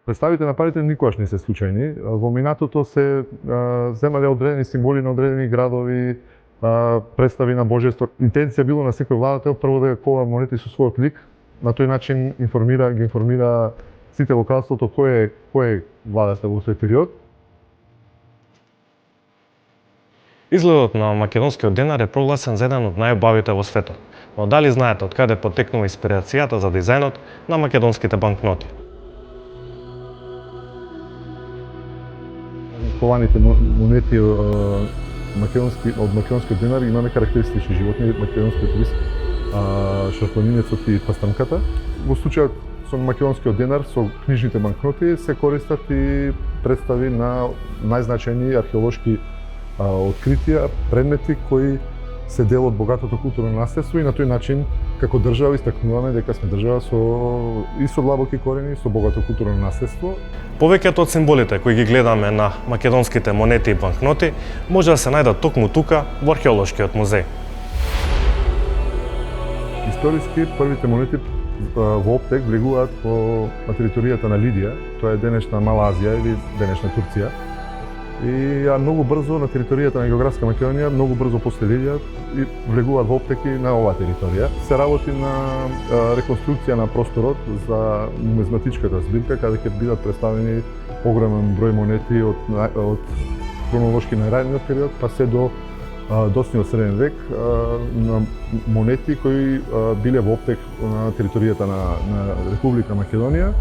Представите на парите никогаш не се случајни. Во минатото се земале одредени символи на одредени градови, представи на божество. Интенција било на секој владател прво да кова монети со својот лик, на тој начин ги информира сите во кралството кој е владател во тој период. Изгледот на македонскиот денар е прогласен за еден од најубавите во светот. Но дали знаете од каде потекнува инспирацијата за дизајнот на македонските банкноти? Кованите монети од македонскиот денар имаме карактеристични животни, македонскиот рис, шарпанинецот и пастрамката. Во случајот со македонскиот денар, со книжните банкноти се користат и представи на најзначајни археолошки откритија, предмети кои се дел од богатото културно наследство и на тој начин како држава истакнуваме дека сме држава со длабоки корени, со богато културно наследство. Повеќето од символите кои ги гледаме на македонските монети и банкноти може да се најдат токму тука во археолошкиот музеј. Историски првите монети во Оптек влегуваат на територијата на Лидија, тоа е денешна Мала Азија или денешна Турција. И многу брзо на територијата на географска Македонија, многу брзо после Лидија и влегуваат во Оптек и на оваа територија. Се работи на реконструкција на просторот за нумизматичката збирка, каде ќе бидат представени огромен број монети од хронолошки најраниот период па се до доцниот среден век, на монети кои биле во Оптек на територијата на Република Македонија.